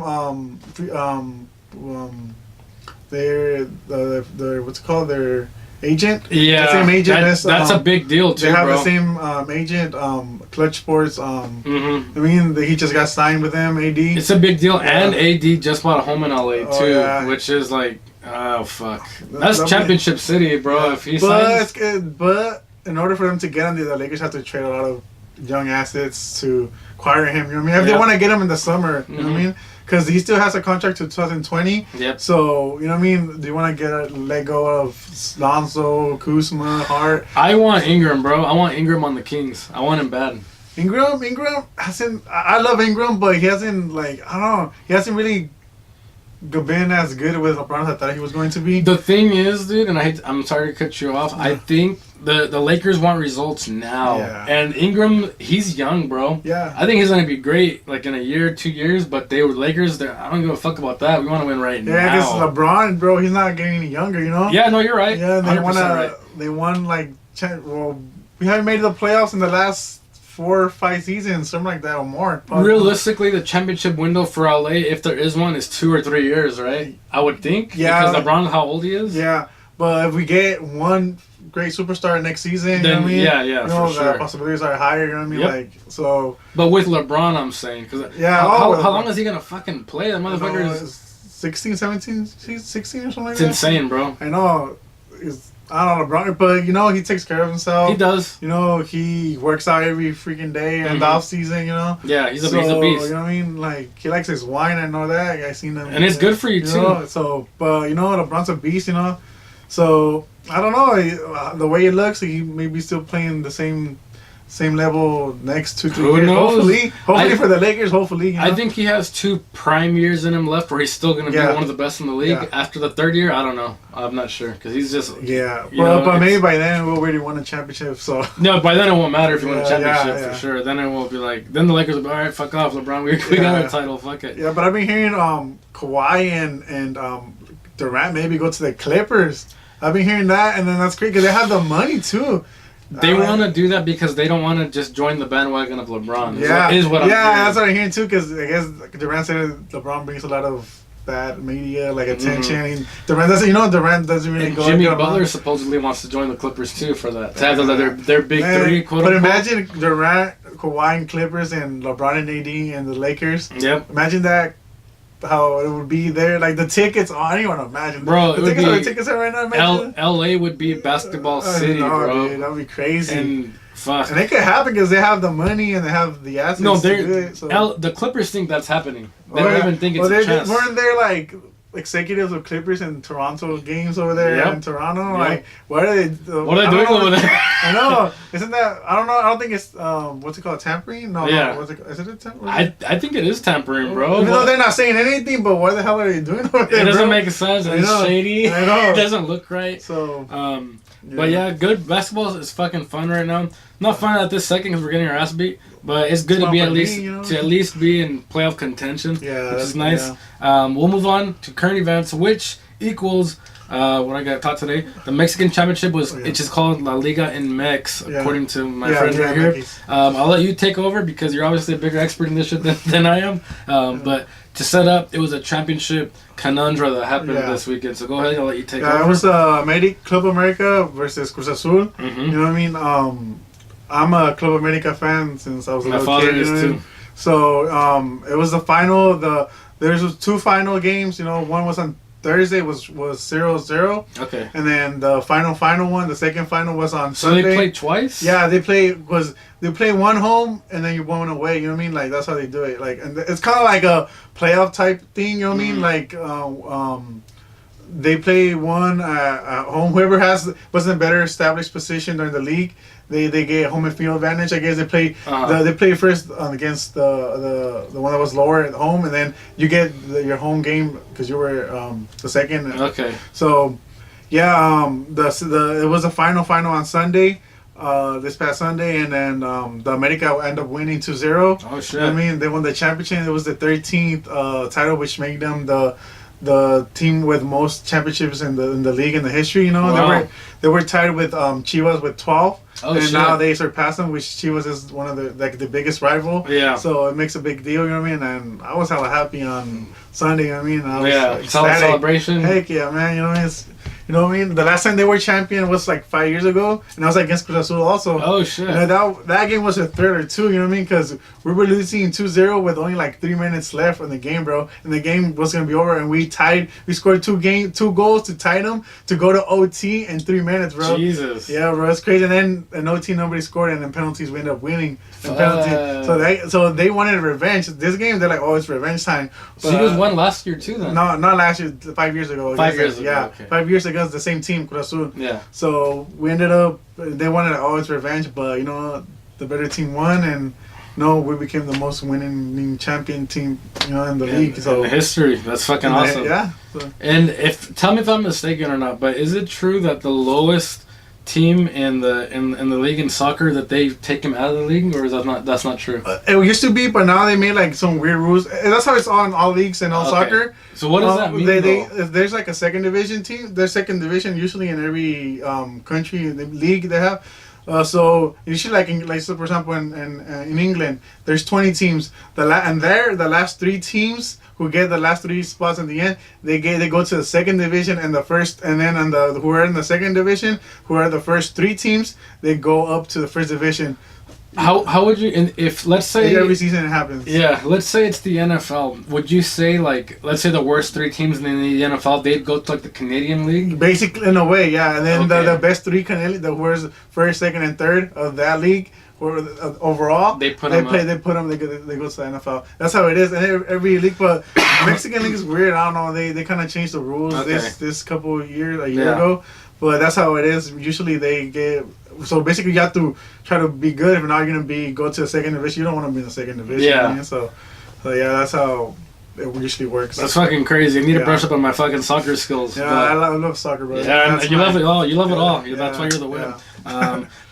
their what's it called, their agent.
Yeah,
the same agent.
that's a big deal too.
They have
bro.
the same agent. Clutch Sports. I mean, he just got signed with them. AD.
It's a big deal, and AD just bought a home in LA too, which is like, oh fuck, that's championship city, bro. If he signs,
but in order for them to get him, the Lakers have to trade a lot of young assets to acquire him. You know what I mean? If they want to get him in the summer, you know what I mean? Because he still has a contract to 2020.
Yep.
So, you know what I mean? Do you want to let go of Lonzo, Kuzma, Hart?
I want Ingram, bro. I want Ingram on the Kings. I want him bad.
Ingram hasn't... I love Ingram, but he hasn't, like... I don't know. He hasn't really been as good with LeBron as I thought he was going to be.
The thing is, dude, and I'm sorry to cut you off. I think the Lakers want results now.
Yeah.
And Ingram, he's young, bro.
Yeah.
I think he's going to be great, like in a year, 2 years. But they were Lakers. I don't give a fuck about that. We want to win right now.
Yeah, because LeBron, bro, he's not getting any younger, you know?
Yeah, no, you're right.
Yeah, they won, like... Well, we haven't made the playoffs in the last 4 or 5 seasons, something like that, or more.
Realistically, the championship window for LA, if there is one, is 2 or 3 years, right? I would think.
Yeah.
Because LeBron, how old he is?
Yeah. But if we get one great superstar next season,
then,
you know what I mean?
Yeah,
you know,
for sure.
The possibilities are higher, you know what I mean?
Yep.
Like, so...
But with LeBron, I'm saying. Cause how long is he going to fucking play? That motherfucker is...
16, 17, 16 or something like
it's
that?
It's insane, bro.
I know. I don't know, LeBron, but, you know, he takes care of himself.
He does.
You know, he works out every freaking day and the off season, you know?
Yeah, he's a beast.
You know what I mean? Like, he likes his wine, I know that. I seen him.
And it's good for you, too.
Know? So, but, you know, LeBron's a beast, you know? So, I don't know. The way he looks, he may be still playing the same level next 2-3 years.
Knows?
Hopefully for the Lakers, hopefully. You know?
I think he has 2 prime years in him left where he's still going to be one of the best in the league. Yeah. After the 3rd year, I don't know. I'm not sure because he's just...
Yeah, but maybe by then we'll already won a championship, so...
No, by then it won't matter if you win a championship for sure. Then it will be like... Then the Lakers will be, all right, fuck off, LeBron. We got our title, fuck it.
Yeah, but I've been hearing Kawhi and Durant maybe go to the Clippers. I've been hearing that, and then that's great because they have the money, too.
They want to do that because they don't want to just join the bandwagon of LeBron.
Yeah,
is what I'm hearing.
That's what I'm hearing too. Because I guess Durant said LeBron brings a lot of bad media, like attention. Durant doesn't really go.
Jimmy Butler supposedly wants to join the Clippers too for that. To have their big 3, quote unquote.
But imagine Durant, Kawhi, and Clippers, and LeBron and AD and the Lakers.
Yep.
Imagine that. How it would be there, like the tickets. Oh, I don't even want to imagine.
Bro,
the tickets are right now.
LA would be basketball city, bro.
Dude, that'd be crazy.
And fuck.
And it could happen because they have the money and they have the assets.
No,
to do it, so.
The Clippers think that's happening. They don't even think it's a chance.
Weren't there like executives of Clippers in Toronto games over there in Toronto? Yep. Like, what are they doing over there? I know. Isn't that? I don't know. I don't think it's what's it called? Tampering? No. What's it? Is it a tampering?
I think it is tampering, bro.
Even though they're not saying anything, but what the hell are they doing over there?
It doesn't make sense. It's shady.
I know.
It doesn't look right.
So.
But yeah, good basketball is fucking fun right now. Not fun at this second because we're getting our ass beat, but it's good to be at least be in playoff contention, which is nice.
Yeah.
We'll move on to current events, which equals what I got taught today. The Mexican Championship was it's just called La Liga in Mex, according to my friend right here. I'll let you take over because you're obviously a bigger expert in this shit than I am. But to set up, it was a championship conundrum that happened this weekend. So go ahead, I'll let you take over.
It was Club America versus Cruz Azul. Mm-hmm. You know what I mean? I'm a Club America fan since I was a little kid.
My father is too.
So it was the final. There's 2 final games. You know, one was on Thursday was 0-0.
Okay.
And then the final one, the second final was on Sunday.
So they played twice?
Yeah, they play one home and then you one away. You know what I mean? Like that's how they do it. Like, and it's kind of like a playoff type thing. You know what I mean? Like they play one at home. Whoever was in a better established position during the league, they get home and field advantage. I guess they play they play first against the one that was lower at home, and then you get your home game because you were the second.
Okay.
So yeah, it was a final on Sunday. This past Sunday, and then the America ended up winning 2-0.
Oh shit!
You know what I mean, they won the championship. It was the 13th title, which made them the team with most championships in the league in the history. You know,
wow.
they were tied with Chivas with 12.
Oh,
and
shit.
Now they surpassed them, which Chivas is one of the biggest rival.
Yeah.
So it makes a big deal, you know what I mean? And I was hella happy on Sunday, you know what I mean? I was
ecstatic. Celebration.
Heck yeah, man, you know what I mean? You know what I mean? The last time they were champion was like 5 years ago, and I was against Cruz Azul also.
Oh shit!
You know, that game was a third or two. You know what I mean? Because we were losing 2-0 with only like 3 minutes left in the game, bro. And the game was gonna be over, and we tied. We scored 2 goals to tie them to go to OT in 3 minutes, bro.
Jesus.
Yeah, bro, it's crazy. And then in OT nobody scored, and in penalties we ended up winning. So they wanted revenge. This game they're like, oh, it's revenge time.
So you guys won last year too, then?
No, not last year. 5 years ago.
5 years ago.
Yeah,
okay.
5 years ago. The same team, Cruz Azul.
Yeah.
So we ended up. They wanted always revenge, but you know the better team won, and we became the most winning champion team, you know, in the league. So
in the history, that's fucking awesome.
Yeah.
And tell me if I'm mistaken or not, but is it true that the lowest team in the league in soccer that they've taken out of the league, or is that's not true?
It used to be, but now they made like some weird rules. And that's how it's on all leagues and all soccer.
So what does that mean?
If there's like a second division team, there's second division usually in every country in the league they have. So usually, like so for example, in England, there's 20 teams. The last 3 teams who get the last 3 spots in the end, they go to the second division and the first, and then who are in the second division, who are the first 3 teams, they go up to the first division.
How would you, if let's say
every season it happens?
Yeah, let's say it's the NFL. Would you say like, let's say the worst 3 teams in the NFL, they'd go to like the Canadian League?
Basically, in a way, yeah. And then the best 3 Canadian, the worst first, second, and third of that league, or overall, they go to the NFL. That's how it is in every league. But Mexican league is weird. I don't know. They kind of changed the rules this couple of years, a year ago. But that's how it is. Usually they get. So basically, you have to try to be good. If not, you're gonna go to the second division. You don't want to be in the second division.
Yeah.
You know? So yeah, that's how it usually works.
That's fucking crazy. I need to brush up on my fucking soccer skills.
Yeah, I love soccer, bro.
Yeah, you love it all. You love it all. That's why you're the win.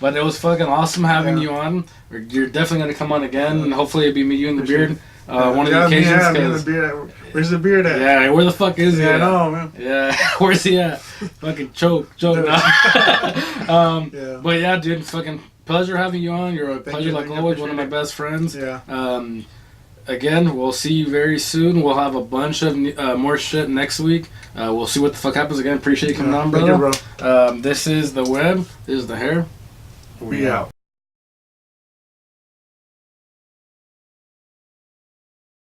But it was fucking awesome having you on. You're definitely gonna come on again, and hopefully it'll be me, you, and the beard. One of the occasions.
Me and the beard. Where's the beard at?
Yeah, where the fuck is he?
I know, man.
Yeah, where's he at? Fucking choke. But yeah, dude, fucking pleasure having you on. You're a pleasure like always. One of my best friends.
Yeah.
Again, we'll see you very soon. We'll have a bunch of more shit next week. We'll see what the fuck happens again. Appreciate you coming on, brother.
Thank you, bro.
This is the web. This is the hair.
We out.